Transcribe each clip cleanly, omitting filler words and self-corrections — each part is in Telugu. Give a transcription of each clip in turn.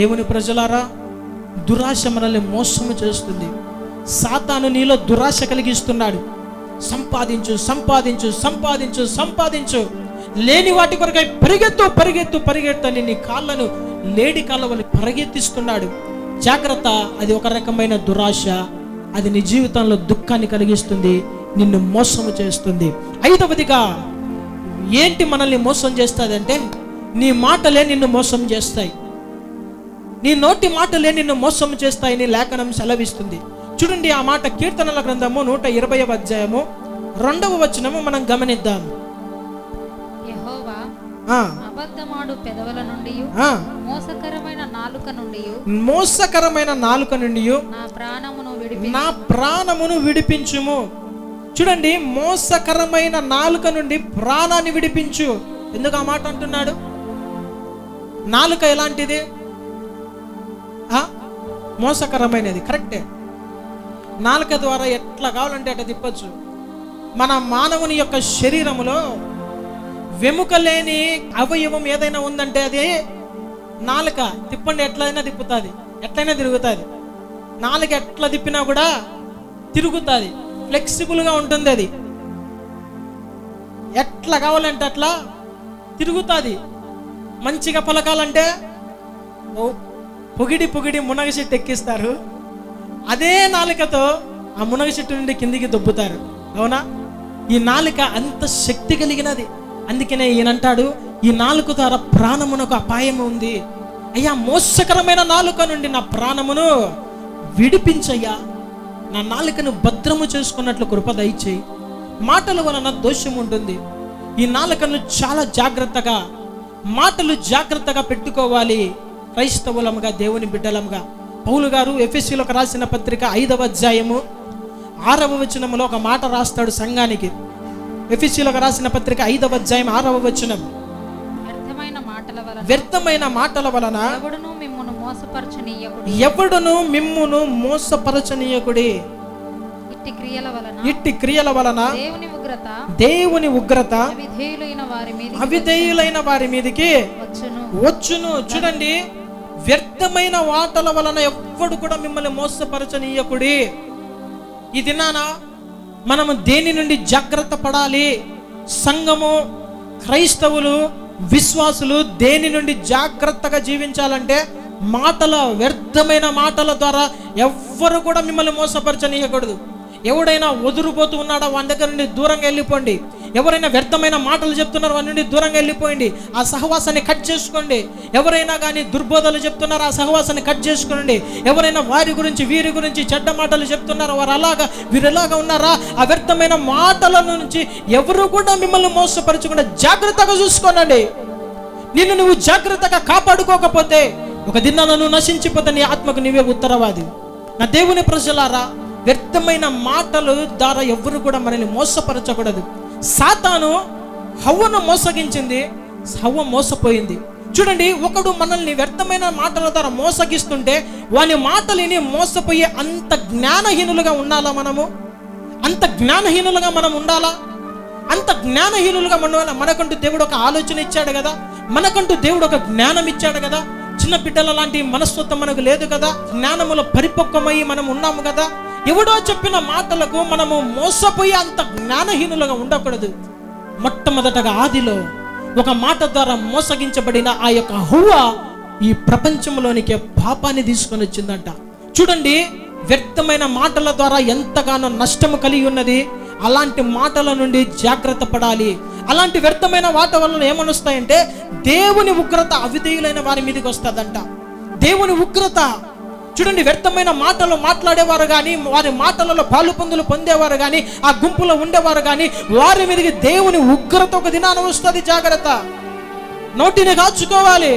దేవుని ప్రజలారా, దురాశ మనల్ని మోసము చేస్తుంది. సాతాను నీలో దురాశ కలిగిస్తున్నాడు. సంపాదించు సంపాదించు సంపాదించు సంపాదించు, లేని వాటి కొరకై పరిగెత్తు పరిగెత్తు పరిగెత్తు అని నీ కాళ్ళను లేడి కాళ్ళవని పరిగెత్తిస్తున్నాడు. జాగ్రత్త, అది ఒక రకమైన దురాశ. అది నీ జీవితంలో దుఃఖాన్ని కలిగిస్తుంది, నిన్ను మోసము చేస్తుంది. ఐదవదిగా ఏంటి మనల్ని మోసం చేస్తుంది అంటే, నీ మాటలే నిన్ను మోసం చేస్తాయి. నీ నోటి మాటలే నిన్ను మోసం చేస్తాయని లేఖనం సెలవిస్తుంది. చూడండి ఆ మాట, కీర్తనల గ్రంథము 120వ అధ్యాయము 2వ వచనము మనం గమనిద్దాం. యెహోవా అబద్ధమాడు పెదవుల నుండి, మోసకరమైన నాలుక నుండి నా ప్రాణమును విడిపించుము. చూడండి, మోసకరమైన నాలుక నుండి ప్రాణాన్ని విడిపించు. ఎందుకు ఆ మాట అంటున్నాడు? నాలుక ఎలాంటిది? మోసకరమైనది. కరెక్టే. నాలుక ద్వారా ఎట్లా కావాలంటే అట్లా తిప్పచ్చు. మన మానవుని యొక్క శరీరములో వెముక లేని అవయవం ఏదైనా ఉందంటే అది నాలుక. తిప్పండి, ఎట్లయినా తిప్పుతుంది, ఎట్లయినా తిరుగుతుంది. నాలుక ఎట్లా తిప్పినా కూడా తిరుగుతుంది, ఫ్లెక్సిబుల్గా ఉంటుంది. అది ఎట్లా కావాలంటే అట్లా తిరుగుతుంది. మంచిగా పలకాలంటే పొగిడి పొగిడి మునగ చెట్టు ఎక్కిస్తారు, అదే నాలుకతో ఆ మునగ చెట్టు నుండి కిందికి దొబ్బుతారు. అవునా? ఈ నాలుక అంత శక్తి కలిగినది. అందుకనే ఈయనంటాడు, ఈ నాలుక ద్వారా ప్రాణమునకు అపాయం ఉంది. అయ్యా, మోసకరమైన నాలుక నుండి నా ప్రాణమును విడిపించయ్యా, నా నాలుకను భద్రము చేసుకున్నట్లు కృప దయచేయి. మాటల వలన దోషం ఉంటుంది. ఈ నాలుకను చాలా జాగ్రత్తగా, మాటలు జాగ్రత్తగా పెట్టుకోవాలి. క్రైస్తవులముగా, దేవుని బిడ్డలముగా పౌలు గారు ఎఫెసీయులకు రాసిన పత్రిక 5వ అధ్యాయము 6వ వచనములో ఒక మాట రాస్తాడు సంఘానికి. ఎఫెసీయులకు రాసిన పత్రిక 5వ అధ్యాయం 6వ వచనం, వ్యర్థమైన మాటల వలన ఎవడును మిమ్మును మోసపరచనీయకుడి. ఇట్టి క్రియల వలన దేవుని ఉగ్రత అవిధేయులైన వారి మీదకి వచ్చును. చూడండి, వ్యర్థమైన మాటల వలన ఎవ్వడు కూడా మిమ్మల్ని మోసపరచనీయకుడి. ఈ దినాన మనము దేని నుండి జాగ్రత్త పడాలి? సంఘము, క్రైస్తవులు, విశ్వాసులు దేని నుండి జాగ్రత్తగా జీవించాలంటే, మాటల, వ్యర్థమైన మాటల ద్వారా ఎవ్వరు కూడా మిమ్మల్ని మోసపరచనీయకూడదు. ఎవడైనా వదురుపోతూ ఉన్నాడో వాని దగ్గర నుండి దూరంగా వెళ్ళిపోండి. ఎవరైనా వ్యర్థమైన మాటలు చెప్తున్నారో వారి నుండి దూరంగా వెళ్ళిపోయింది. ఆ సహవాసాన్ని కట్ చేసుకోండి. ఎవరైనా కానీ దుర్బోధలు చెప్తున్నారో ఆ సహవాసాన్ని కట్ చేసుకోండి. ఎవరైనా వారి గురించి వీరి గురించి చెడ్డ మాటలు చెప్తున్నారో వారు అలాగా వీరు ఎలాగా ఉన్నారా, ఆ వ్యర్థమైన మాటల నుంచి ఎవరు కూడా మిమ్మల్ని మోసపరచకుండా జాగ్రత్తగా చూసుకోనండి. నిన్ను నువ్వు జాగ్రత్తగా కాపాడుకోకపోతే ఒక దినాన నువ్వు నశించిపోతే నీ ఆత్మకు నీవే ఉత్తరవాది. నా దేవుని ప్రజలారా, వ్యర్థమైన మాటలు ద్వారా ఎవరు కూడా మనల్ని మోసపరచకూడదు. సాతాను హవ్వను మోసగించింది, హవ్వ మోసపోయింది. చూడండి, ఒకడు మనల్ని వ్యర్థమైన మాటల ద్వారా మోసగిస్తుంటే వాని మాటలని మోసపోయే అంత జ్ఞానహీనులుగా ఉండాలా? అంత జ్ఞానహీనులుగా మనం ఉండాలా? అంత జ్ఞానహీనులుగా మనకంటూ దేవుడు ఒక ఆలోచన ఇచ్చాడు కదా, మనకంటూ దేవుడు ఒక జ్ఞానం ఇచ్చాడు కదా. చిన్న బిడ్డల లాంటి మనస్తత్వం మనకు లేదు కదా. జ్ఞానములో పరిపక్వమై మనం ఉన్నాము కదా. ఎవడో చెప్పిన మాటలకు మనము మోసపోయి అంత జ్ఞానహీనులుగా ఉండకూడదు. మొట్టమొదటగా ఆదిలో ఒక మాట ద్వారా మోసగించబడిన ఆ యొక్క హవ్వ ఈ ప్రపంచంలోనికి పాపాన్ని తీసుకొని వచ్చిందంట. చూడండి, వ్యర్థమైన మాటల ద్వారా ఎంతగానో నష్టము కలిగి ఉన్నది. అలాంటి మాటల నుండి జాగ్రత్త పడాలి. అలాంటి వ్యర్థమైన మాట వలన ఏమనొస్తాయంటే దేవుని ఉగ్రత అవిధేయులైన వారి మీదకి వస్తుందంట. దేవుని ఉగ్రత. చూడండి, వ్యర్థమైన మాటలు మాట్లాడేవారు కానీ, వారి మాటలలో పాలు పొందులు పొందేవారు కానీ, ఆ గుంపులో ఉండేవారు కానీ, వారి మీదకి దేవుని ఉగ్రత ఒక దినాన వస్తుంది. జాగ్రత్త. నోటిని కాచుకోవాలి.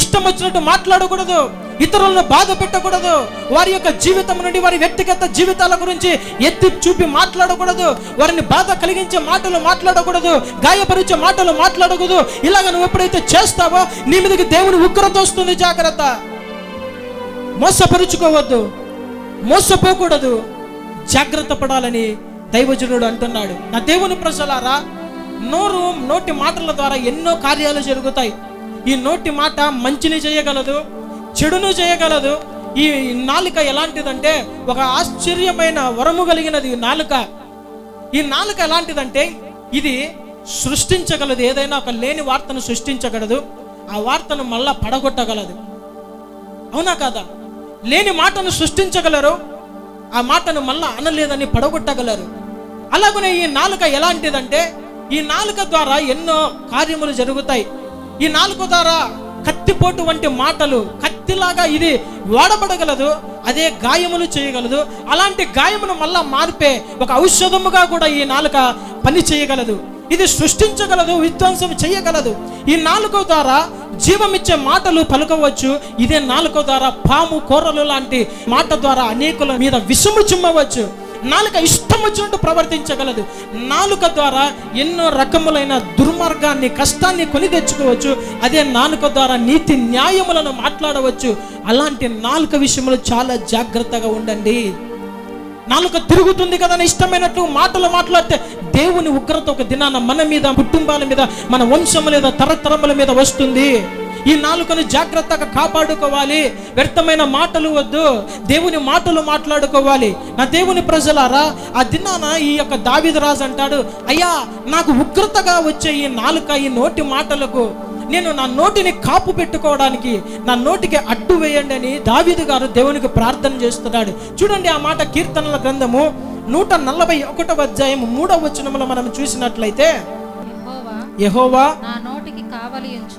ఇష్టం వచ్చినట్టు మాట్లాడకూడదు. ఇతరులను బాధ పెట్టకూడదు. వారి యొక్క జీవితం నుండి, వారి వ్యక్తిగత జీవితాల గురించి ఎత్తి చూపి మాట్లాడకూడదు. వారిని బాధ కలిగించే మాటలు మాట్లాడకూడదు. గాయపరిచే మాటలు మాట్లాడకూడదు. ఇలాగ నువ్వు ఎప్పుడైతే చేస్తావో నీ మీదకి దేవుని ఉగ్రత వస్తుంది. జాగ్రత్త. మోసపరుచుకోవద్దు, మోసపోకూడదు, జాగ్రత్త పడాలని దైవజనుడు అంటున్నాడు. నా దేవుని ప్రజలారా, నోటి మాటల ద్వారా ఎన్నో కార్యాలు జరుగుతాయి. ఈ నోటి మాట మంచిని చేయగలదు, చెడును చేయగలదు. ఈ నాలుక ఎలాంటిదంటే ఒక ఆశ్చర్యమైన వరము కలిగినది నాలుక. ఈ నాలుక ఎలాంటిదంటే ఇది సృష్టించగలదు. ఏదైనా ఒక లేని వార్తను సృష్టించగలదు, ఆ వార్తను మళ్ళా పడగొట్టగలదు. అవునా కాదా? లేని మాటను సృష్టించగలరు, ఆ మాటను మళ్ళా అనలేదని పడగొట్టగలరు. అలాగనే ఈ నాలుక ఎలాంటిదంటే ఈ నాలుక ద్వారా ఎన్నో కార్యములు జరుగుతాయి. ఈ నాలుక ద్వారా కత్తిపోటు వంటి మాటలు, కత్తిలాగా ఇది వాడబడగలదు, అదే గాయములు చేయగలదు. అలాంటి గాయమును మళ్ళా మార్పే ఒక ఔషధముగా కూడా ఈ నాలుక పని చేయగలదు. ఇది సృష్టించగలదు, విధ్వంసం చేయగలదు. ఈ నాలుక ద్వారా జీవమిచ్చే మాటలు పలుకవచ్చు. ఇదే నాలుక ద్వారా పాము కూరలు లాంటి మాట ద్వారా అనేకుల మీద విషము చిమ్మవచ్చు. నాలుక ఇష్టం వచ్చినట్టు ప్రవర్తించగలదు. నాలుక ద్వారా ఎన్నో రకములైన దుర్మార్గాన్ని, కష్టాన్ని కొని తెచ్చుకోవచ్చు. అదే నాలుక ద్వారా నీతి న్యాయములను మాట్లాడవచ్చు. అలాంటి నాలుక విషయంలో చాలా జాగ్రత్తగా ఉండండి. నాలుక తిరుగుతుంది కదా ఇష్టమైనట్టు మాటలు మాట్లాడితే దేవుని ఉగ్రత ఒక దినాన మన మీద, కుటుంబాల మీద, మన వంశం మీద, తరతరముల మీద వస్తుంది. ఈ నాలుకను జాగ్రత్తగా కాపాడుకోవాలి. వ్యర్థమైన మాటలు వద్దు, దేవుని మాటలు మాట్లాడుకోవాలి. నా దేవుని ప్రజలారా, ఆ దినాన ఈ యొక్క దావీదు రాజు అంటాడు, అయ్యా నాకు ఉగ్రతగా వచ్చే ఈ నాలుక, ఈ నోటి మాటలకు నేను నా నోటిని కాపు పెట్టుకోవడానికి నా నోటికి అడ్డు వేయండి అని దావీదు గారు దేవునికి ప్రార్థన చేస్తున్నాడు. చూడండి ఆ మాట కీర్తనల గ్రంథము 141వ అధ్యాయం 3వ వచనములో మనం చూసినట్లయితే, యెహోవా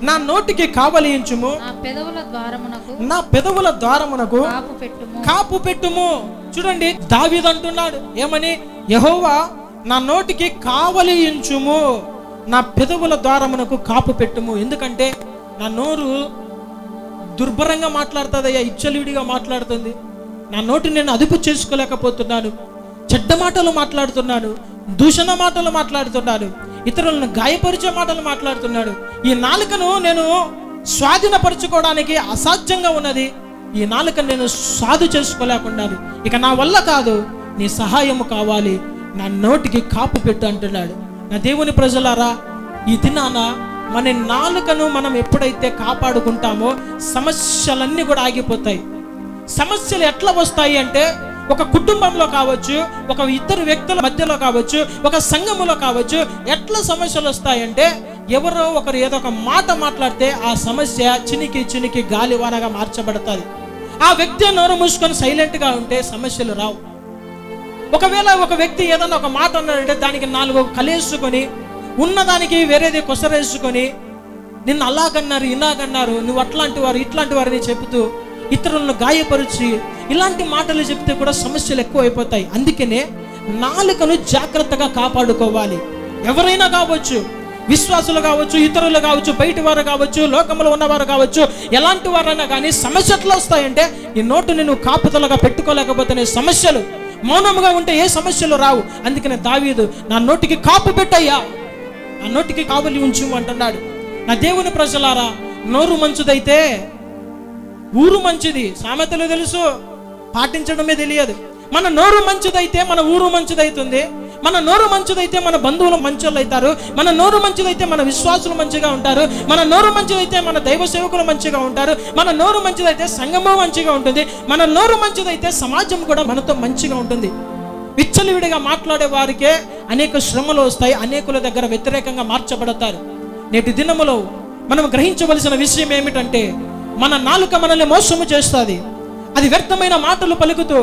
నా నోటికి కావలించుము, నా పెదవుల ద్వారమునకు కాపు పెట్టుము. చూడండి దావీదు అంటున్నాడు ఏమని? యెహోవా నా నోటికి కావలించుము, నా పెదవుల ద్వారమునకు కాపు పెట్టుము. ఎందుకంటే నా నోరు దుర్భరంగా మాట్లాడుతుందయ్యా, ఇచ్చలివిడిగా మాట్లాడుతుంది. నా నోటి నేను అదుపు చేసుకోలేకపోతున్నాను. చెడ్డ మాటలు మాట్లాడుతున్నాడు, దూషణ మాటలు మాట్లాడుతున్నాడు, ఇతరులను గాయపరిచే మాటలు మాట్లాడుతున్నాడు. ఈ నాలుకను నేను స్వాధీనపరచుకోవడానికి అసాధ్యంగా ఉన్నది. ఈ నాలుకను నేను సాధు చేసుకోలేకున్నాను. ఇక నా వల్ల కాదు, నీ సహాయము కావాలి, నా నోటికి కాపు పెట్టు అంటున్నాడు. నా దేవుని ప్రజలారా, ఈ దినాన మన నాలుకను మనం ఎప్పుడైతే కాపాడుకుంటామో సమస్యలన్నీ కూడా ఆగిపోతాయి. సమస్యలు ఎట్లా వస్తాయి అంటే, ఒక కుటుంబంలో కావచ్చు, ఒక ఇద్దరు వ్యక్తుల మధ్యలో కావచ్చు, ఒక సంఘములో కావచ్చు. ఎట్లా సమస్యలు వస్తాయంటే, ఎవరో ఒకరు ఏదో ఒక మాట మాట్లాడితే ఆ సమస్య చినికి చినికి గాలివానగా మార్చబడుతుంది. ఆ వ్యక్తి నోరు మూసుకొని సైలెంట్గా ఉంటే సమస్యలు రావు. ఒకవేళ ఒక వ్యక్తి ఏదన్నా ఒక మాట అన్నాడంటే దానికి 4 కలేసుకొని, ఉన్నదానికి వేరేది కొసరేసుకొని, నిన్ను అలాగన్నారు, ఇలాగన్నారు, నువ్వు అట్లాంటి వారు ఇట్లాంటి వారిని చెబుతూ ఇతరులను గాయపరిచి ఇలాంటి మాటలు చెప్తే కూడా సమస్యలు ఎక్కువ అయిపోతాయి. అందుకనే నాలుకను జాగ్రత్తగా కాపాడుకోవాలి. ఎవరైనా కావచ్చు, విశ్వాసులు కావచ్చు, ఇతరులు కావచ్చు, బయటి వారు కావచ్చు, లోకంలో ఉన్నవారు కావచ్చు, ఎలాంటి వారైనా కానీ సమస్య ఎట్లా వస్తాయంటే, ఈ నోటుని నువ్వు కాపుదలగా పెట్టుకోలేకపోతేనే సమస్యలు. మౌనంగా ఉంటే ఏ సమస్యలు రావు. అందుకనే దావీదు నా నోటికి కాపు పెట్టయ్యా, నా నోటికి కావలి ఉంచు అంటున్నాడు. నా దేవుని ప్రజలారా, నోరు మంచిదైతే ఊరు మంచిది. సామెతలు తెలుసు, పాటించడమే తెలియదు. మన నోరు మంచిదైతే మన ఊరు మంచిదైతుంది. మన నోరు మంచిదైతే మన బంధువులు మంచోళ్ళు అవుతారు. మన నోరు మంచిదైతే మన విశ్వాసులు మంచిగా ఉంటారు. మన నోరు మంచిదైతే మన దైవ సేవకులు మంచిగా ఉంటారు. మన నోరు మంచిదైతే సంఘము మంచిగా ఉంటుంది. మన నోరు మంచిదైతే సమాజం కూడా మనతో మంచిగా ఉంటుంది. విచ్చలవిడిగా మాట్లాడే వారికే అనేక శ్రమలు వస్తాయి, అనేకుల దగ్గర వ్యతిరేకంగా మార్చబడతారు. నేటి దినములో మనం గ్రహించవలసిన విషయం ఏమిటంటే, మన నాలుక మనల్ని మోసము చేస్తుంది. అది వ్యర్థమైన మాటలు పలుకుతూ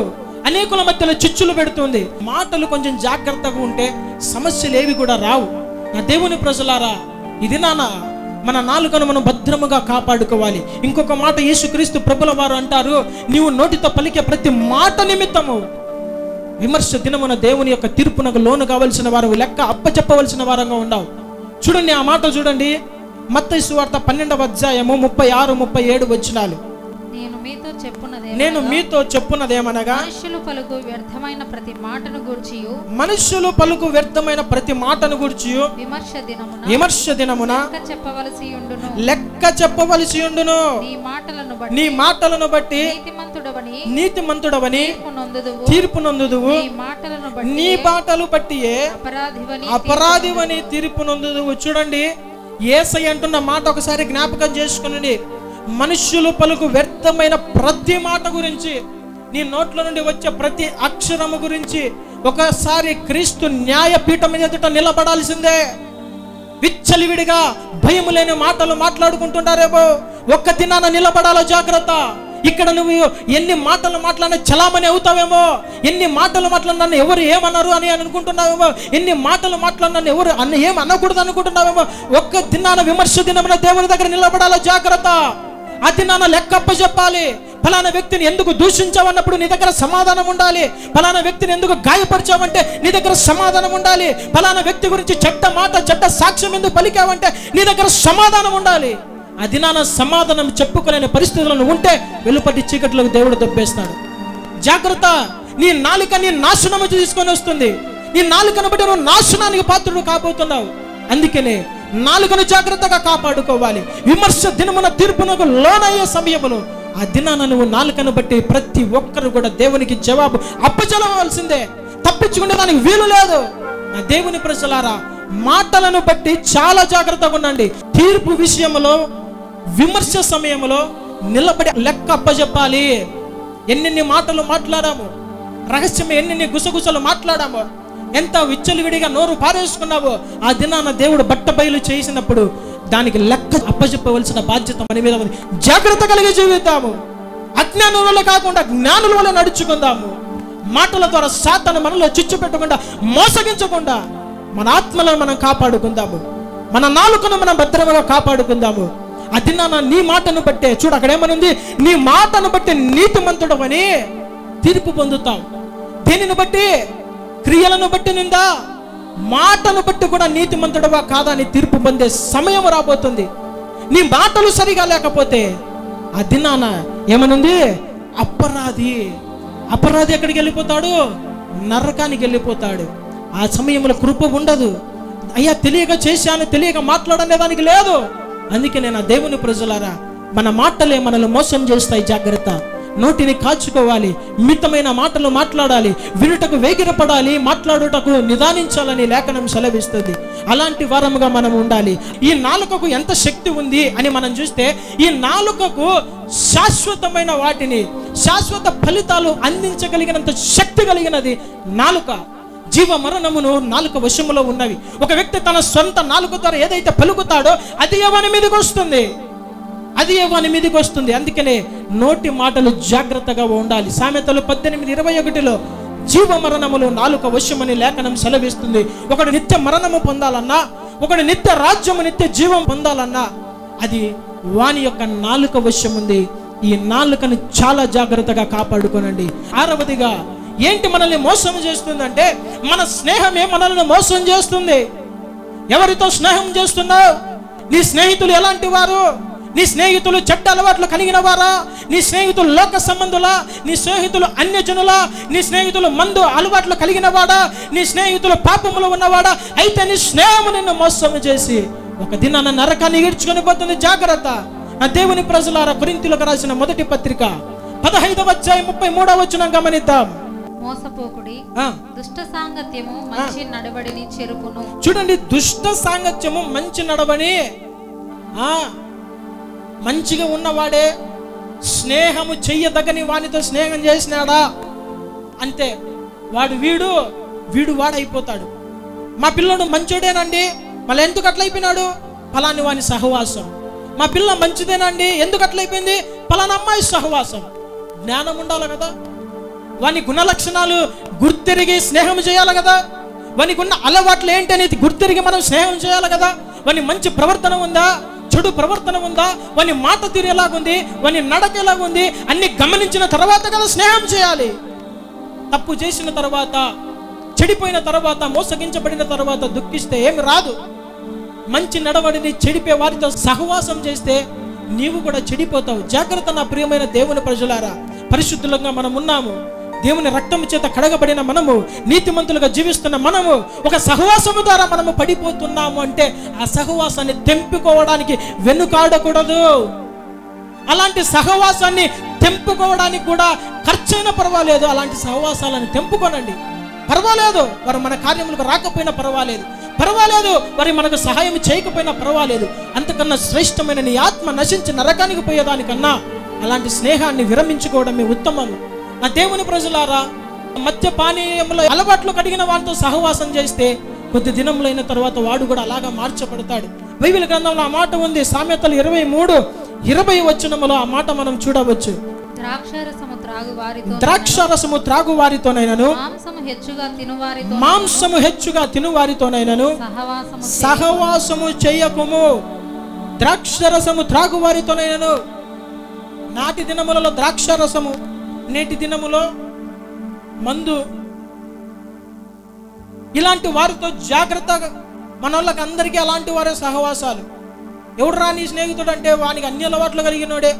అనేకుల మధ్యలో చిచ్చులు పెడుతుంది. మాటలు కొంచెం జాగ్రత్తగా ఉంటే సమస్యలు ఏవి కూడా రావు. నా దేవుని ప్రజలారా, ఇది మన నాలుకను మనం భద్రముగా కాపాడుకోవాలి. ఇంకొక మాట యేసుక్రీస్తు ప్రభుల వారు అంటారు, నీవు నోటితో పలికే ప్రతి మాట నిమిత్తము విమర్శ దినమున దేవుని యొక్క తీర్పునకు లోను కావలసిన వారు, లెక్క అప్పచెప్పవలసిన వారంగా ఉన్నావు. చూడండి ఆ మాట చూడండి, మత్తయి సువార్త 12వ అధ్యాయము 36, 37 వచనాలు. నేను మీతో చెప్పున్నదేమనగా, మనుషులు పలుకు వ్యర్థమైన ప్రతి మాటను గూర్చియు విమర్శ దినమున లెక్క చెప్పవలసి ఉండును. నీ మాటలను బట్టి నీతిమంతుడవని తీర్పు నొందుదువు. నీ మాటలు బట్టియే అపరాధివని తీర్పు నొందుదువు. చూడండి, యేసయ్య అంటున్న మాట ఒకసారి జ్ఞాపకం చేసుకునండి. మనుష్యులు పలుకు వ్యర్థమైన ప్రతి మాట గురించి, నీ నోట్ల నుండి వచ్చే ప్రతి అక్షరము గురించి ఒకసారి క్రీస్తు న్యాయపీఠం ఎదుట నిలబడాల్సిందే. విచ్చలివిడిగా భయం లేని మాటలు మాట్లాడుకుంటున్నారేమో, ఒక్క దినాన నిలబడాలో జాగ్రత్త. ఇక్కడ నువ్వు ఎన్ని మాటలు మాట్లాడినా చలామణి అవుతావేమో, ఎన్ని మాటలు మాట్లాడినా ఎవరు ఏమన్నారు అని అనుకుంటున్నావేమో, ఎన్ని మాటలు మాట్లాడినా ఎవరు ఏం అనకూడదు అనుకుంటున్నావేమో. ఒక్క దినాన విమర్శ దినమున దేవుని దగ్గర నిలబడాలో జాగ్రత్త. ఆ దినాన లెక్కప్ప చెప్పాలి. ఫలానా వ్యక్తిని ఎందుకు దూషించావన్నప్పుడు నీ దగ్గర సమాధానం ఉండాలి. ఫలానా వ్యక్తిని ఎందుకు గాయపరిచావంటే నీ దగ్గర సమాధానం ఉండాలి. ఫలానా వ్యక్తి గురించి చెడ్డ మాట చెడ్డ సాక్ష్యం ఎందుకు పలికావంటే నీ దగ్గర సమాధానం ఉండాలి. అది నా సమాధానం చెప్పుకోలేని పరిస్థితులను ఉంటే వెలుపటి చీకట్లోకి దేవుడు దొబ్బేస్తాడు. జాగ్రత్త. నీ నాలుక నీ నాశనము తీసుకొని వస్తుంది. నీ నాలుకను బట్టి నువ్వు నాశనానికి పాత్రుడు కాబోతున్నావు. అందుకనే నాలుకను జాగ్రత్తగా కాపాడుకోవాలి. విమర్శ దినమున తీర్పునకు లోనయ్యే సమయములో ఆ దినాన నువ్వు నాలుకను బట్టి ప్రతి ఒక్కరు కూడా దేవునికి జవాబు అప్పచెలవలసిందే. తప్పించుకునే దానికి వీలు లేదు. నా దేవుని ప్రజలారా, మాటలను బట్టి చాలా జాగ్రత్తగా ఉండండి. తీర్పు విషయంలో విమర్శ సమయంలో నిలబడి లెక్క అప్పచెప్పాలి. ఎన్నెన్ని మాటలు మాట్లాడాము, రహస్యం ఎన్నెన్ని గుసగుసలు మాట్లాడాము, ఎంత విచ్చలివిడిగా నోరు పారేసుకున్నావో ఆ దినాన దేవుడు బట్ట బయలు చేసినప్పుడు దానికి లెక్క అప్పచెప్పవలసిన బాధ్యత మన మీద ఉంది. జాగ్రత్త కలిగి జీవితాము. అజ్ఞానుల వల్ల కాకుండా జ్ఞానుల వల్ల నడుచుకుందాము. మాటల ద్వారా సాతాను మనలో చిచ్చు పెట్టకుండా మోసగించకుండా మన ఆత్మలను మనం కాపాడుకుందాము. మన నాలుకను మనం భద్రంగా కాపాడుకుందాము. అది నీ మాటను బట్టే చూడు, అక్కడ ఏమనుంది, నీ మాటను బట్టి నీతిమంతుడు అని తీర్పు పొందుతావు. దేనిని బట్టి? క్రియలను బట్టి నిందా, మాటను బట్టి కూడా నీతిమంతుడవా కాదా అని తీర్పు పొందే సమయం రాబోతుంది. నీ మాటలు సరిగా లేకపోతే ఆ దినాన ఏమనుంది, అపరాధి ఎక్కడికి వెళ్ళిపోతాడు? నరకానికి వెళ్ళిపోతాడు. ఆ సమయంలో కృప ఉండదు. అయ్యా తెలియక చేశాను, తెలియక మాట్లాడనే దానికి లేదు. అందుకే నేను ఆ దేవుని ప్రజలారా, మన మాటలే మనల్ని మోసం చేస్తాయి. జాగ్రత్త. నోటిని కాచుకోవాలి. మితమైన మాటలు మాట్లాడాలి. వినుటకు వేగిరపడాలి, మాట్లాడుటకు నిదానించాలని లేఖనం సెలవిస్తుంది. అలాంటి వారముగా మనం ఉండాలి. ఈ నాలుకకు ఎంత శక్తి ఉంది అని మనం చూస్తే, ఈ నాలుకకు శాశ్వతమైన వాటిని, శాశ్వత ఫలితాలు అందించగలిగినంత శక్తి కలిగినది నాలుక. జీవ మరణమును నాలుక వశములో ఉన్నవి. ఒక వ్యక్తి తన సొంత నాలుక ద్వారా ఏదైతే పలుకుతాడో అది వాని మీదకి వస్తుంది, అది వాని మీదకి వస్తుంది. అందుకనే నోటి మాటలు జాగ్రత్తగా ఉండాలి. సామెతలు 18:21లో జీవ మరణములు నాలుక వశమని లేఖనం సెలవిస్తుంది. ఒకడు నిత్య మరణము పొందాలన్నా, ఒకడు నిత్య రాజ్యము నిత్య జీవం పొందాలన్నా అది వాని యొక్క నాలుక వశం ఉంది. ఈ నాలుకను చాలా జాగ్రత్తగా కాపాడుకోనండి. 6వదిగా ఏంటి మనల్ని మోసం చేస్తుందంటే, మన స్నేహమే మనల్ని మోసం చేస్తుంది. ఎవరితో స్నేహం చేస్తున్నావు? నీ స్నేహితులు ఎలాంటి వారు? నీ స్నేహితులు చెడ్డ అలవాట్లు కలిగిన వారా? నీ స్నేహితులు లోక సంబంధులా? నీ స్నేహితులు అన్యజనులా? నీ స్నేహితులు మందు అలవాట్లు కలిగిన వాడా? నీ స్నేహితులు పాపములో ఉన్నవాడా? అయితే నీ స్నేహము నిన్ను మోసం చేసి ఒక దినాన నరకాన్ని ఈడ్చుకొని పోతుంది. జాగ్రత్త. నా దేవుని ప్రజలారా, కొరింథీయులకు రాసిన మొదటి పత్రిక 15వ అధ్యాయం 33వ వచనం గమనిద్దాం. మోసపోకుడి, దుష్ట సాంగత్యము మంచి నడవడిని చెరుపును. చూడండి, దుష్ట సాంగత్యము మంచి నడవని. మంచిగా ఉన్నవాడే స్నేహము చెయ్యదగని వానితో స్నేహం చేసినాడా అంతే, వీడు వాడైపోతాడు. మా పిల్లడు మంచోడేనండి, మళ్ళీ ఎందుకు అట్లయిపోయినాడు? ఫలాని వాని సహవాసం. మా పిల్ల మంచిదేనండి, ఎందుకు అట్లయిపోయింది? ఫలానా అమ్మాయి సహవాసం. జ్ఞానం ఉండాలి కదా, వాని గుణ లక్షణాలు గుర్తిరిగి స్నేహం చేయాలి కదా, వానికి ఉన్న అలవాట్లు ఏంటి అనేది గుర్తిరిగి మనం స్నేహం చేయాలి కదా. వాని మంచి ప్రవర్తన ఉందా, చెడు ప్రవర్తన ఉందా, వాని మాట తీరు ఎలాగుంది, వాని నడక ఎలాగుంది అన్ని గమనించిన తర్వాత కదా స్నేహం చేయాలి. తప్పు చేసిన తర్వాత, చెడిపోయిన తర్వాత, మోసగించబడిన తర్వాత దుఃఖిస్తే ఏమి రాదు. మంచి నడవడిని చెడిపే వారితో సహవాసం చేస్తే నీవు కూడా చెడిపోతావు. జాగ్రత్త నా ప్రియమైన దేవుని ప్రజలారా, పరిశుద్ధులంగా మనం ఉన్నాము. దేవుని రక్తము చేత కడగబడిన మనము, నీతిమంతులుగా జీవిస్తున్న మనము ఒక సహవాసము ద్వారా మనము పడిపోతున్నాము అంటే ఆ సహవాసాన్ని తెంపుకోవడానికి వెనుకాడకూడదు. అలాంటి సహవాసాన్ని తెంపుకోవడానికి కూడా ఖర్చైనా పర్వాలేదు, అలాంటి సహవాసాలను తెంపుకోనండి. పర్వాలేదు, వారు మన కార్యములకు రాకపోయినా పర్వాలేదు. పర్వాలేదు, మరి మనకు సహాయం చేయకపోయినా పర్వాలేదు, అంతకన్నా శ్రేష్టమైన నీ ఆత్మ నశించి నరకానికి పోయేదానికన్నా అలాంటి స్నేహాన్ని విరమించుకోవడమే ఉత్తమం. నా దేవుని ప్రజలారా, మద్య పానీయముల అలవాట్లు కలిగిన వారితో సహవాసం చేస్తే కొద్ది దినములైన తర్వాత వాడు కూడా అలాగా మార్చబడతాడు. బైబిల్ గ్రంథంలో ఆ మాట ఉంది. సామెతలు 23:20 ఆ మాట మనం చూడవచ్చు. ద్రాక్షారసము త్రాగు వారితోనైనను మాంసము హెచ్చుగా తినువారితోనైనను సహవాసము చేయకుము. ద్రాక్షరసము త్రాగు వారితోనైనను. నాటి దినములలో ద్రాక్షరసము, నేటి దినములో మందు. ఇలాంటి వారితో జాగ్రత్తగా, మన వాళ్ళకి అందరికీ అలాంటి వారే సహవాసాలు. ఎవడు రాని స్నేహితుడు అంటే వానికి అన్ని అలవాట్లు కలిగినోడే.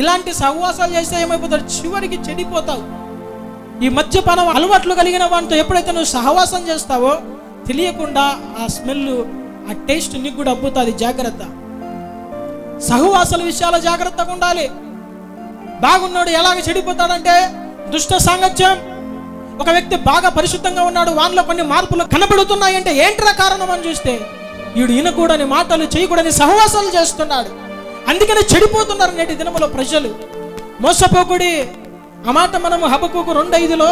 ఇలాంటి సహవాసాలు చేస్తే ఏమైపోతాడు? చివరికి చెడిపోతావు. ఈ మద్యపానం అలవాట్లు కలిగిన వాటితో ఎప్పుడైతే నువ్వు సహవాసం చేస్తావో తెలియకుండా ఆ స్మెల్, ఆ టేస్ట్ నీకు కూడా అబ్బుతుంది. జాగ్రత్త. సహవాసాల విషయాల జాగ్రత్తగా ఉండాలి. బాగున్నాడు ఎలాగ చెడిపోతాడంటే దుష్ట సాంగత్యం. ఒక వ్యక్తి బాగా పరిశుద్ధంగా ఉన్నాడు, వానిలో కొన్ని మార్పులు కనబడుతున్నాయంటే ఏంట్రా కారణం అని చూస్తే వీడు వినకూడని మాటలు, చేయకూడని సహవాసాలు చేస్తున్నాడు. అందుకనే చెడిపోతున్నారు నేటి దినములో ప్రజలు. మోసపోకుడి. ఆ మాట మనము హబక్కూకు 2:5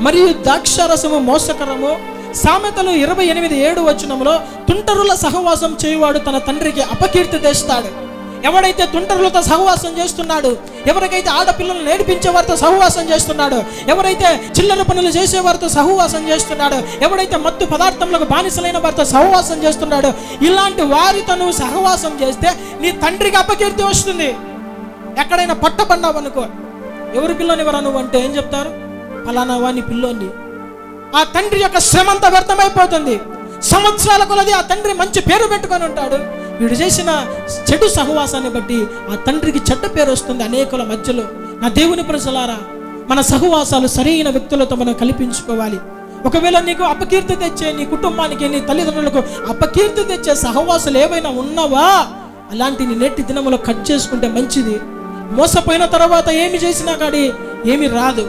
మరియు ద్రాక్షారసము మోసకరము. సామెతలు 28:7 తుంటరుల సహవాసం చేయువాడు తన తండ్రికి అపకీర్తి తెస్తాడు. ఎవడైతే తుంటరులతో సహవాసం చేస్తున్నాడు, ఎవరికైతే ఆడపిల్లలు నేర్పించే వారితో సహవాసం చేస్తున్నాడు, ఎవరైతే చిల్లర పనులు చేసే వారితో సహవాసం చేస్తున్నాడు, ఎవడైతే మత్తు పదార్థములకు బానిసలైన వారితో సహవాసం చేస్తున్నాడు, ఇలాంటి వారితో నువ్వు సహవాసం చేస్తే నీ తండ్రికి అపకీర్తి వస్తుంది. ఎక్కడైనా పట్టబడ్డావనుకో, ఎవరి పిల్లని ఎవరా నువ్వు అంటే ఏం చెప్తారు? ఫలానా వాని పిల్లోని. ఆ తండ్రి యొక్క శ్రమంతా వ్యర్థమైపోతుంది. సంవత్సరాల కొలది ఆ తండ్రి మంచి పేరు పెట్టుకొని ఉంటాడు. వీడు చేసిన చెడు సహవాసాన్ని బట్టి ఆ తండ్రికి చెడ్డ పేరు వస్తుంది అనేకుల మధ్యలో. నా దేవుని ప్రజలారా, మన సహవాసాలు సరైన వ్యక్తులతో మనం కల్పించుకోవాలి. ఒకవేళ నీకు అపకీర్తి తెచ్చే, నీ కుటుంబానికి, నీ తల్లిదండ్రులకు అపకీర్తి తెచ్చే సహవాసాలు ఏవైనా ఉన్నావా, అలాంటిని నేటి దినములో కట్ చేసుకుంటే మంచిది. మోసపోయిన తర్వాత ఏమి చేసినా కానీ ఏమి రాదు.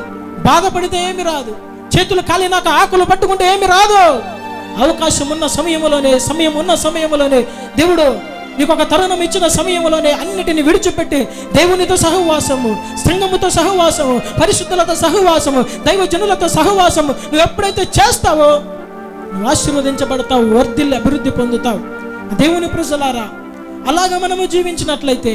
బాధపడితే ఏమి రాదు. చేతులు కాలినాక ఆకులు పట్టుకుంటే ఏమి రాదు. అవకాశం ఉన్న సమయంలోనే దేవుడు నీకు ఒక తరుణం ఇచ్చిన సమయంలోనే అన్నిటిని విడిచిపెట్టి దేవునితో సహవాసము, సంఘముతో సహవాసము, పరిశుద్ధులతో సహవాసము, దైవజనులతో సహవాసము నువ్వు ఎప్పుడైతే చేస్తావో నువ్వు ఆశీర్వదించబడతావు, వర్ధిల్లి అభివృద్ధి పొందుతావు. దేవుని ప్రజలారా, అలాగా మనము జీవించినట్లయితే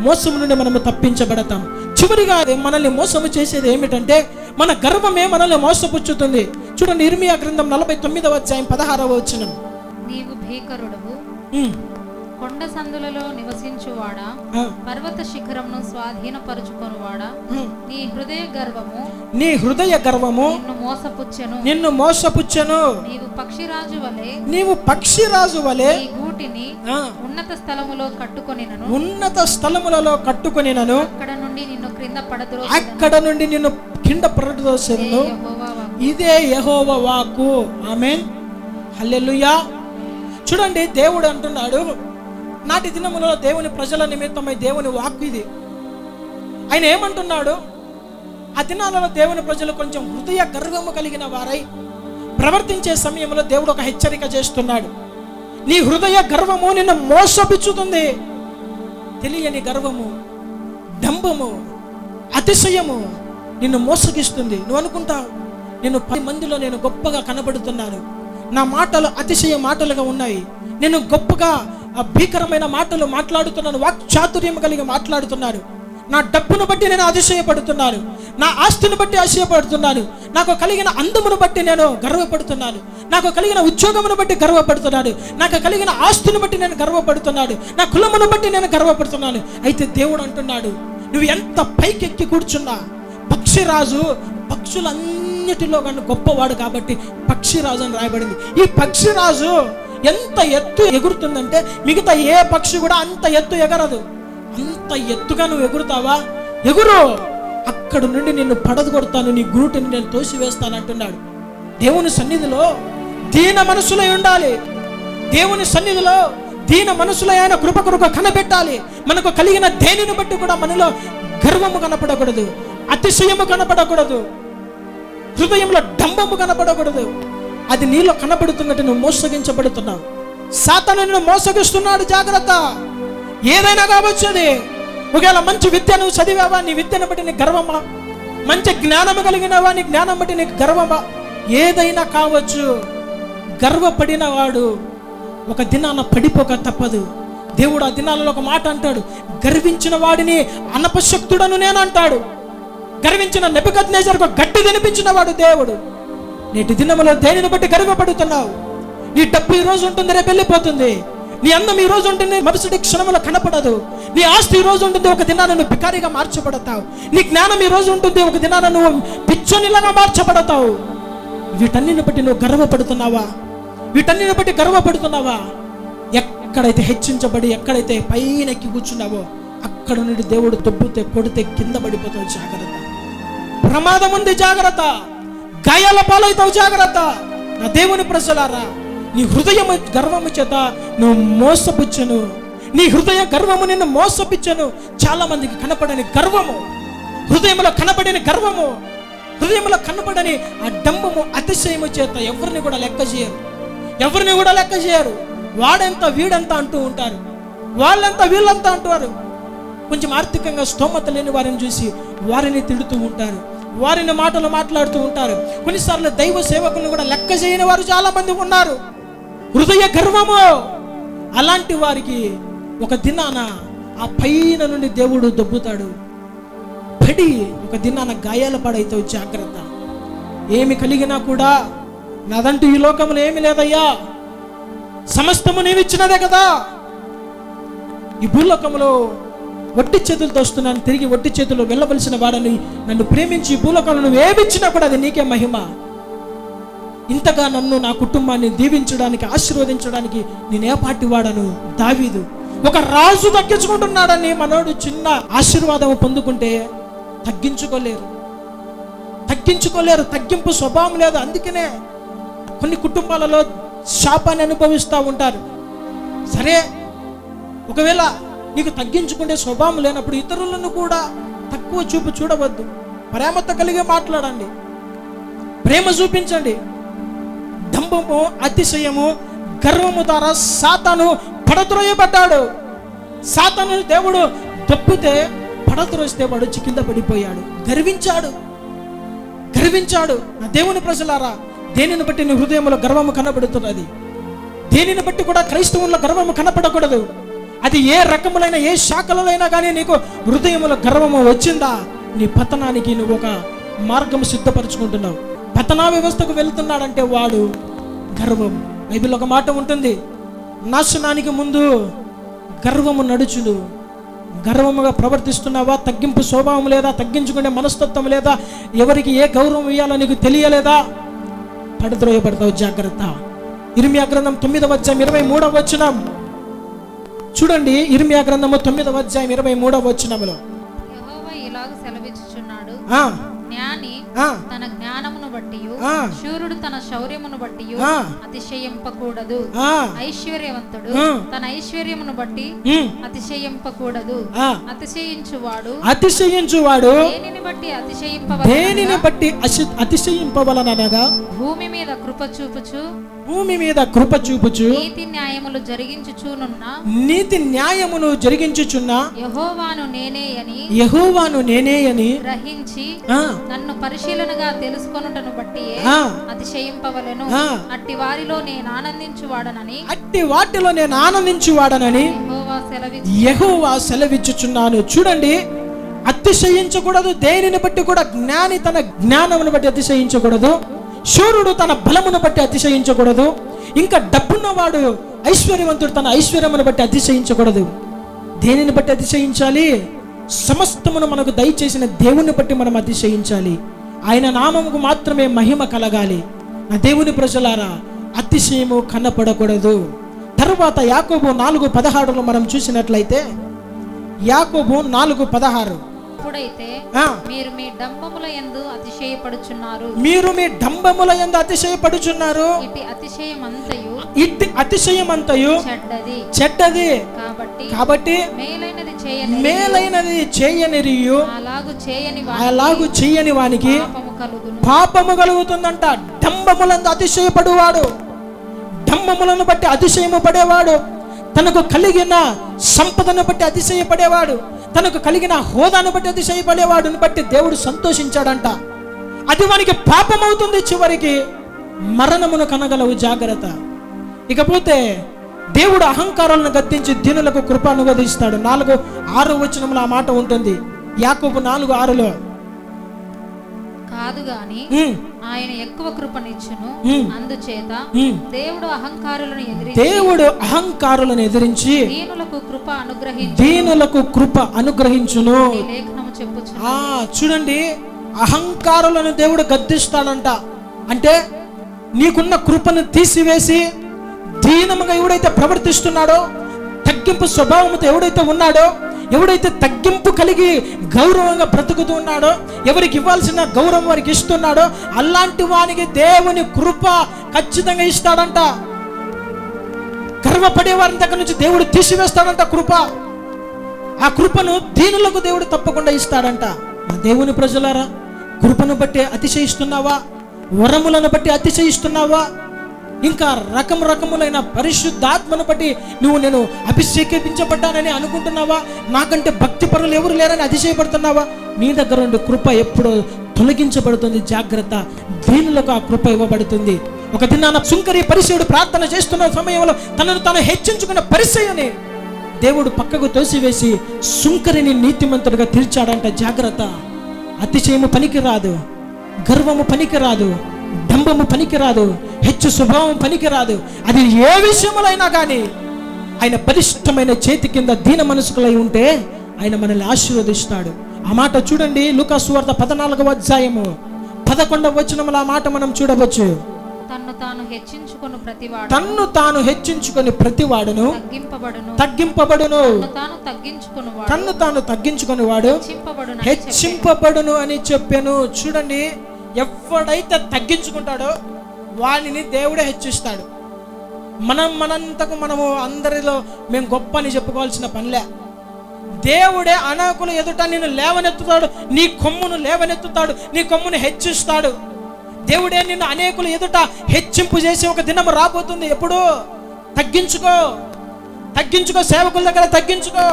మోసము నుండి మనము తప్పించబడతాం. చివరిగా మనల్ని మోసము చేసేది ఏమిటంటే మన గర్వమే మనల్ని మోసపుచ్చుతుంది. చూడండి, ఇర్మియా గ్రంథం 49:16 నీవు భీకరుడవు, కొండ సందులలో నివసించువాడా, పర్వత శిఖరమును స్వాధీనపరుచుకొనువాడా, నీ హృదయ గర్వము నిన్ను మోసపుచ్చెను. నీవు పక్షిరాజు వలె నీ గూటిని ఉన్నత స్థలములలో కట్టుకొనినను అక్కడ నుండి నిన్ను కింద పడద్రోసెను. ఇదే యెహోవా వాక్కు. ఆమేన్, హల్లెలూయా. చూడండి, దేవుడు అంటున్నాడు, నాటి దినములలో దేవుని ప్రజల నిమిత్తమై దేవుని వాక్కు ఇది. ఆయన ఏమంటున్నాడు? ఆ దినాలలో దేవుని ప్రజలు కొంచెం హృదయ గర్వము కలిగిన వారై ప్రవర్తించే సమయంలో దేవుడు ఒక హెచ్చరిక చేస్తున్నాడు. నీ హృదయ గర్వము నిన్ను మోసపుచ్చుతుంది. తెలియని గర్వము, డంబము, అతిశయము నిన్ను మోసగిస్తుంది. నువ్వు అనుకుంటావు, నేను 10 మందిలో నేను గొప్పగా కనబడుతున్నాను, నా మాటలు అతిశయ మాటలుగా ఉన్నాయి, నేను గొప్పగా భీకరమైన మాటలు మాట్లాడుతున్నాను, వాక్చాతుర్యం కలిగి మాట్లాడుతున్నాను, నా డబ్బును బట్టి నేను అతిశయపడుతున్నాను, నా ఆస్తిని బట్టి అతిశయపడుతున్నాను, నాకు కలిగిన అందమును బట్టి నేను గర్వపడుతున్నాను, నాకు కలిగిన ఉద్యోగమును బట్టి గర్వపడుతున్నాను, నాకు కలిగిన ఆస్తిని బట్టి నేను గర్వపడుతున్నాను, నా కులమును బట్టి నేను గర్వపడుతున్నాను. అయితే దేవుడు అంటున్నాడు, నువ్వు ఎంత పైకెక్కి కూర్చున్నా, పక్షిరాజు పక్షులన్నిటిలో కన్నా గొప్పవాడు కాబట్టి పక్షిరాజు అని రాయబడింది. ఈ పక్షిరాజు ఎంత ఎత్తు ఎగురుతుందంటే మిగతా ఏ పక్షి కూడా అంత ఎత్తు ఎగరదు. అంత ఎత్తుగా నువ్వు ఎగురుతావా? ఎగురు. అక్కడ నుండి నిన్ను పడదొడతాను, నీ గూటిని నేను తోసివేస్తాను అంటున్నాడు. దేవుని సన్నిధిలో దీన మనసులై ఉండాలి. దేవుని సన్నిధిలో దీన మనసులై ఆయన కృప కొరకు కనబెట్టాలి. మనకు కలిగిన దేనిని బట్టి కూడా మనలో గర్వము కనపడకూడదు, అతిశయము కనపడకూడదు, హృదయంలో డంబము కనపడకూడదు. అది నీలో కనబడుతున్నట్టు నువ్వు మోసగించబడుతున్నావు. సాతాను నిన్ను మోసగిస్తున్నాడు, జాగ్రత్త. ఏదైనా కావచ్చు అది. ఒకవేళ మంచి విద్య నువ్వు చదివావా, నీ విద్యను బట్టి నీకు గర్వమా? మంచి జ్ఞానము కలిగినవా, నీ జ్ఞానం బట్టి నీకు గర్వమా? ఏదైనా కావచ్చు. గర్వపడిన వాడు ఒక దినాన పడిపోక తప్పదు. దేవుడు ఆ దినాలలో ఒక మాట అంటాడు, గర్వించిన వాడిని అనపశక్తుడను నేను అంటాడు. గర్వించిన నెబుకద్నెజరుకు గట్టి తినిపించిన వాడు దేవుడు. నేటి దినములో దేనిని బట్టి గర్వపడుతున్నావు? నీ డబ్బు ఈ రోజు ఉంటుంది, రేపు వెళ్ళిపోతుంది. నీ అందం ఈ రోజు ఉంటుంది, మరుసటి క్షణంలో కనపడదు. నీ ఆస్తి ఈ రోజు ఉంటుంది, ఒక దినాన నువ్వు బికారిగా మార్చబడతావు. నీ జ్ఞానం ఈ రోజు ఉంటుంది, ఒక దినాన నువ్వు పిచ్చోనిలాగా మార్చబడతావు. వీటన్నిటిని బట్టి నువ్వు గర్వపడుతున్నావా? వీటన్నిటిని బట్టి గర్వపడుతున్నావా? ఎక్కడైతే హెచ్చించబడి, ఎక్కడైతే పైన ఎక్కి కూర్చున్నావో అక్కడ నుండి దేవుడు తొబ్బితే కొడితే కింద పడిపోతావు, జాగ్రత్త. ప్రమాదం ఉంది, జాగ్రత్త. గాయాల పాలవుతావు, జాగ్రత్త. నా దేవుని ప్రజలారా, నీ హృదయం గర్వము చేత నువ్వు మోసపుచ్చను. నీ హృదయ గర్వము నిన్ను మోసపిచ్చను. చాలా మందికి కనపడని గర్వము, హృదయంలో కనపడని గర్వము, హృదయంలో కనపడని ఆ డంబము, అతిశయము చేత ఎవరిని కూడా లెక్క చేయరు. ఎవరిని కూడా లెక్క చేయరు. వాడెంత వీడెంత అంటూ ఉంటారు, వాళ్ళంతా వీళ్ళంతా అంటారు. కొంచెం ఆర్థికంగా స్తోమత లేని వారిని చూసి వారిని తిడుతూ ఉంటారు, వారిని మాటలు మాట్లాడుతూ ఉంటారు. కొన్నిసార్లు దైవ సేవకులను కూడా లెక్క చేయని వారు చాలా మంది ఉన్నారు. హృదయ గర్వము. అలాంటి వారికి ఒక దినాన ఆ పైన నుండి దేవుడు దొబ్బుతాడు. పడి ఒక దినాన గాయాల పాడైతావు, జాగ్రత్త. ఏమి కలిగినా కూడా నాదంటూ ఈ లోకంలో ఏమి లేదయ్యా, సమస్తము నీవిచ్చినదే కదా. ఈ భూలోకంలో వట్టి చేతులతో వస్తున్నాను, తిరిగి వట్టి చేతుల్లో వెళ్ళవలసిన వాడని, నన్ను ప్రేమించి భూలోకంలో నువ్వు ఏమిచ్చినా కూడా అది నీకే మహిమ. ఇంతగా నన్ను, నా కుటుంబాన్ని దీవించడానికి, ఆశీర్వదించడానికి నేనే పాటి వాడను. దావీదు ఒక రాజు తగ్గించుకుంటున్నాడని మనోడు చిన్న ఆశీర్వాదం పొందుకుంటే తగ్గించుకోలేరు, తగ్గింపు స్వభావం లేదు. అందుకనే కొన్ని కుటుంబాలలో శాపాన్ని అనుభవిస్తూ ఉంటారు. సరే, ఒకవేళ నీకు తగ్గించుకుంటే స్వభావం లేనప్పుడు ఇతరులను కూడా తక్కువ చూపు చూడవద్దు. ప్రేమతో కలిగే మాట్లాడండి, ప్రేమ చూపించండి. డంబము, అతిశయము, గర్వము ద్వారా సాతాను పడద్రోయబడ్డాడు. సాతాను దేవుడు దొబ్బితే పడద్రోస్తే వాడు వచ్చి కింద పడిపోయాడు. గర్వించాడు. నా దేవుని ప్రజలారా, దేనిని బట్టి నీ హృదయంలో గర్వము కనబడుతున్నది? దేనిని బట్టి కూడా క్రైస్తవుల్లో గర్వము కనపడకూడదు. అది ఏ రకములైన, ఏ శాఖలైనా కానీ నీకు హృదయంలో గర్వము వచ్చిందా, నీ పతనానికి నువ్వు ఒక మార్గం సిద్ధపరచుకుంటున్నావు. పతనా వ్యవస్థకు వెళ్తున్నాడంటే వాడు గర్వం. బైబిల్ ఒక మాట ఉంటుంది, నాశనానికి ముందు గర్వము నడుచును. గర్వముగా ప్రవర్తిస్తున్నావా? తగ్గింపు స్వభావం లేదా? తగ్గించుకునే మనస్తత్వం లేదా? ఎవరికి ఏ గౌరవం ఇవ్వాలో నీకు తెలియలేదా? పడద్రోయబడతావు, జాగ్రత్త. ఇర్మియా గ్రంథం 9వ అధ్యాయం 23వ వచనం చూడండి. ఇర్మియా గ్రంథము 9వ అధ్యాయం 23వ వచనములో యెహోవా ఇలాగ సెలవిచ్చుచున్నాడు, జ్ఞాని తన జ్ఞానమును బట్టి, శూరుడు తన శౌర్యమును బట్టి అతిశయింపకూడదు. ఐశ్వర్యవంతుడు తన ఐశ్వర్యమును బట్టి అతిశయింపకూడదు. అతిశయించువాడు దేనిని బట్టి అతిశయింపవలనగా భూమి మీద కృప చూపుచు నీతి న్యాయములు జరిగించుచున్న యెహోవాను నేనే అని గ్రహించి నన్ను పరిశీలనగా తెలుసుకొనుటను బట్టి అతిశయింపవలెను. అట్టి వాటిలో నేను ఆనందించువాడనని యెహోవా సెలవిచ్చుచున్నాను. చూడండి, అతిశయించకూడదు. దేనిని బట్టి కూడా జ్ఞాని తన జ్ఞానమును బట్టి అతిశయించకూడదు. శూరుడు తన బలమును బట్టి అతిశయించకూడదు. ఇంకా డబ్బున్నవాడు, ఐశ్వర్యవంతుడు తన ఐశ్వర్యమును బట్టి అతిశయించకూడదు. దేనిని బట్టి అతిశయించాలి? సమస్తమును మనకు దయచేసిన దేవుని బట్టి మనం అతిశయించాలి. ఆయన నామముకు మాత్రమే మహిమ కలగాలి. నా దేవుని ప్రజలారా, అతిశయము కనపడకూడదు. తర్వాత యాకోబు 4:16 మనం చూసినట్లయితే, యాకోబు 4:16 ఇప్పుడైతే మీరు మీ డంబముల యందు అతిశయపడుచున్నారు. ఇట్టి అతిశయమంతయు చెడ్డది. కాబట్టి మేలైనది మేలైనది చేయనిరియు అలాగు చేయని వానికి పాపము కలుగుతుందంట. డంబములందు అతిశయపడువాడు, డంబములను బట్టి అతిశయము పడేవాడు, తనకు కలిగిన సంపదను బట్టి అతిశయపడేవాడు, తనకు కలిగిన హోదాను బట్టి అతిశయపడేవాడుని బట్టి దేవుడు సంతోషించాడంట. అది వానికి పాపమవుతుంది, చివరికి మరణమును కనగలవు, జాగ్రత్త. ఇకపోతే దేవుడు అహంకారాలను గద్దించి దీనులకు కృప అనువదిస్తాడు. 4:6 వచనంలో ఆ మాట ఉంటుంది. యాకోబు 4:6లో కాదు గాని ఆయన ఎక్కువ కృపనిచ్చును, అందుచేత దేవుడు అహంకారులను ఎదిరించి దీనులకు కృప అనుగ్రహించును లేఖనము చెప్పుచున్నది. చూడండి, అహంకారులను దేవుడు గద్దిస్తాడంట. అంటే నీకున్న కృపను తీసివేసి దీనముగా ఎవడైతే ప్రవర్తిస్తున్నాడో, తగ్గింపు స్వభావంతో ఎవడైతే ఉన్నాడో, ఎవడైతే తగ్గింపు కలిగి గౌరవంగా బ్రతుకుతూ ఉన్నాడో, ఎవరికి ఇవ్వాల్సిన గౌరవం వారికి ఇస్తున్నాడో, అలాంటి వానికి దేవుని కృప ఖచ్చితంగా ఇస్తాడంట. గర్వపడే వారి దగ్గర నుంచి దేవుడు తీసివేస్తాడంట కృప. ఆ కృపను దీనులకు దేవుడు తప్పకుండా ఇస్తాడంట. మా దేవుని ప్రజలారా, కృపను బట్టి అతిశయిస్తున్నావా? వరములను బట్టి అతిశయిస్తున్నావా? ఇంకా రకములైన పరిశుద్ధాత్మను బట్టి నేను అభిషేకించబడ్డానని అనుకుంటున్నావా? నాకంటే భక్తి పరులు ఎవరు లేరని అతిశయపడుతున్నావా? నీ దగ్గర నుండి కృప ఎప్పుడో తొలగించబడుతుంది, జాగ్రత్త. దీనులకు ఆ కృప ఇవ్వబడుతుంది. ఒక దినాన సుంకరి పరిసయుడు ప్రార్థన చేస్తున్న సమయంలో తనను తాను హెచ్చించుకున్న పరిసయుని దేవుడు పక్కకు తోసివేసి సుంకరిని నీతిమంతుడిగా తీర్చాడంట. జాగ్రత్త. అతిశయము పనికిరాదు, గర్వము పనికిరాదు, డంబము పనికిరాదు, హెచ్చు స్వభావం పనికిరాదు. అది ఏ విషయములైనా కానీ ఆయన బలిష్టమైన చేతి కింద దీన మనసుకులై ఉంటే ఆయన మనల్ని ఆశీర్వదిస్తాడు. ఆ మాట చూడండి, లూకా సువార్త 14వ అధ్యాయము 11వ వచనములో ఆ మాట మనం చూడవచ్చు. తన్ను తాను హెచ్చించుకొని ప్రతివాడును తగ్గింపబడును, తన్ను తాను తగ్గించుకొని వాడు హెచ్చింపబడును అని చెప్పాను. చూడండి, ఎవడైతే తగ్గించుకుంటాడో వాడిని దేవుడే హెచ్చిస్తాడు. మనంతకు మనము అందరిలో మేము గొప్ప అని చెప్పుకోవాల్సిన పనిలే. దేవుడే అనేకుల ఎదుట నిన్ను లేవనెత్తుతాడు, నీ కొమ్మును లేవనెత్తుతాడు, నీ కొమ్మును హెచ్చిస్తాడు. దేవుడే నిన్ను అనేకుల ఎదుట హెచ్చింపు చేసి ఒక దినం రాబోతుంది. ఎప్పుడు? తగ్గించుకో, సేవకుల దగ్గర తగ్గించుకో,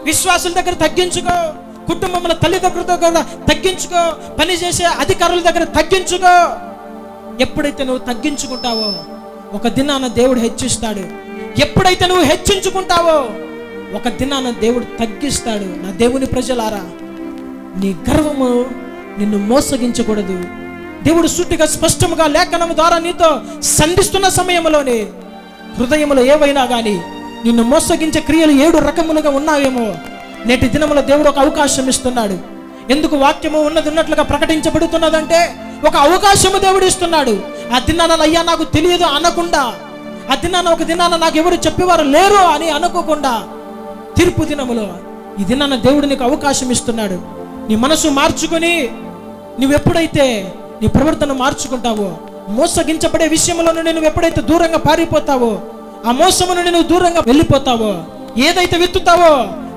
విశ్వాసుల దగ్గర తగ్గించుకో, కుటుంబంలో తల్లిదండ్రుల దగ్గర తగ్గించుకో, పనిచేసే అధికారుల దగ్గర తగ్గించుకో. ఎప్పుడైతే నువ్వు తగ్గించుకుంటావో ఒక దినాన దేవుడు హెచ్చిస్తాడు. ఎప్పుడైతే నువ్వు హెచ్చించుకుంటావో ఒక దినాన దేవుడు తగ్గిస్తాడు. నా దేవుని ప్రజలారా, నీ గర్వము నిన్ను మోసగించకూడదు. దేవుడు సూటిగా స్పష్టముగా లేఖనము ద్వారా నీతో సంధిస్తున్న సమయంలోనే హృదయంలో ఏవైనా కానీ నిన్ను మోసగించే క్రియలు 7 రకములుగా ఉన్నాయేమో నేటి దినములో దేవుడు ఒక అవకాశం ఇస్తున్నాడు. ఎందుకు వాక్యము ఉన్నట్లుగా ప్రకటించబడుతున్నదంటే ఒక అవకాశము దేవుడు ఇస్తున్నాడు. ఆ దినాన అయ్యా నాకు తెలియదు అనకుండా, ఆ దినాన ఒక దినాన నాకు ఎవరు చెప్పేవారు లేరు అని అనుకోకుండా, తీర్పు దినములో ఈ దినాన దేవుడు నీకు అవకాశం ఇస్తున్నాడు. నీ మనసు మార్చుకొని నువ్వెప్పుడైతే నీ ప్రవర్తన మార్చుకుంటావో, మోసగించబడే విషయంలో నువ్వు ఎప్పుడైతే దూరంగా పారిపోతావో, ఆ మోసము నుండి నువ్వు దూరంగా వెళ్ళిపోతావో, ఏదైతే విత్తుతావో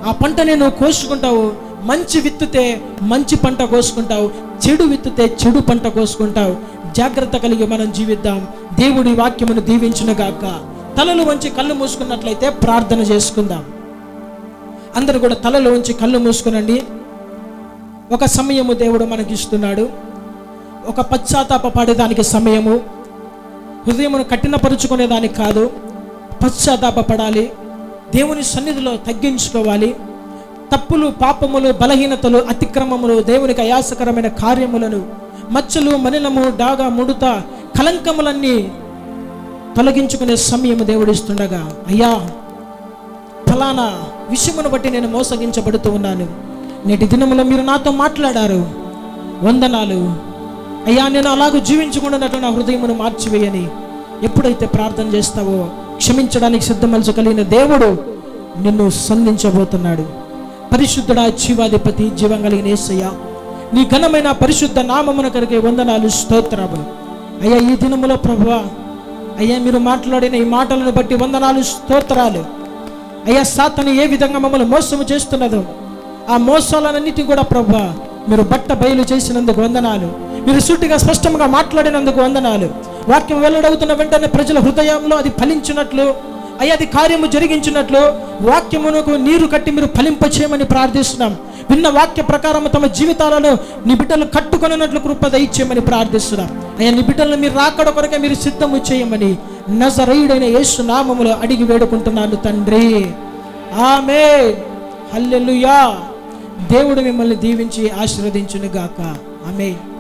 ఆ పంటని నువ్వు కోసుకుంటావు. మంచి విత్తుతే మంచి పంట కోసుకుంటావు, చెడు విత్తుతే చెడు పంట కోసుకుంటావు. జాగ్రత్త కలిగి మనం జీవిద్దాం. దేవుడి వాక్యమును దీవించునుగాక. తలలు వంచి కళ్ళు మూసుకున్నట్లయితే ప్రార్థన చేసుకుందాం. అందరూ కూడా తలలు వంచి కళ్ళు మూసుకునండి. ఒక సమయము దేవుడు మనకి ఇస్తున్నాడు. ఒక పశ్చాత్తాప పడేదానికి సమయము, హృదయమును కఠినపరుచుకునేదానికి కాదు. పశ్చాత్తాప పడాలి, దేవుని సన్నిధిలో తగ్గించుకోవాలి. తప్పులు, పాపములు, బలహీనతలు, అతిక్రమములు, దేవునికి అయాసకరమైన కార్యములను, మచ్చలు, మలినము, డాగ, ముడత, కలంకములన్నీ తొలగించుకునే సమయము దేవుడు ఇస్తుండగా, అయ్యా ఫలానా విషయమును బట్టి నేను మోసగించబడుతూ ఉన్నాను, నేటి దినములో మీరు నాతో మాట్లాడారు, వందనాలు అయ్యా, నేను అలాగూ జీవించకుండా నా హృదయమును మార్చివేయని ఎప్పుడైతే ప్రార్థన చేస్తావో క్షమించడానికి సిద్ధమలసు కలిగిన దేవుడు నిన్ను సంధించబోతున్నాడు. పరిశుద్ధుడా, జీవాధిపతి, జీవం కలిగిన యేసయ్య, నీ ఘనమైన పరిశుద్ధ నామమున కరిగే వందనాలు, స్తోత్రములు అయ్యా. ఈ దినములో ప్రభువా అయ్యా, మీరు మాట్లాడిన ఈ మాటలను బట్టి వందనాలు, స్తోత్రాలు. అయ్యా సాతాను ఏ విధంగా మమ్మల్ని మోసము చేస్తున్నదో ఆ మోసాలన్నిటి కూడా ప్రభువా మీరు బట్ట బయలు చేసినందుకు వందనాలు. మీరు సూటిగా స్పష్టంగా మాట్లాడినందుకు వందనాలు. వాక్యం వెల్లడవుతున్న వెంటనే ప్రజల హృదయంలో అది ఫలించినట్లు అయ్యా అది కార్యము జరిగించినట్లు వాక్యమునకు నీరు కట్టి మీరు ఫలింపచేయమని ప్రార్థిస్తున్నాం. విన్న వాక్య ప్రకారం తమ జీవితాలలో నీ బిడ్డలు కట్టుకొనినట్లు కృప దయచేయమని ప్రార్థిస్తున్నాం. అయ్యా నీ బిడ్డలను మీరు రాకడ కొరకే మీరు సిద్ధము చేయమని నజరేయుడైన యేసు నామములో అడిగి వేడుకుంటున్నాను తండ్రి. ఆమేన్. హల్లెలూయా. దేవుడు మిమ్మల్ని దీవించి ఆశీర్వదించును గాక. ఆమేన్.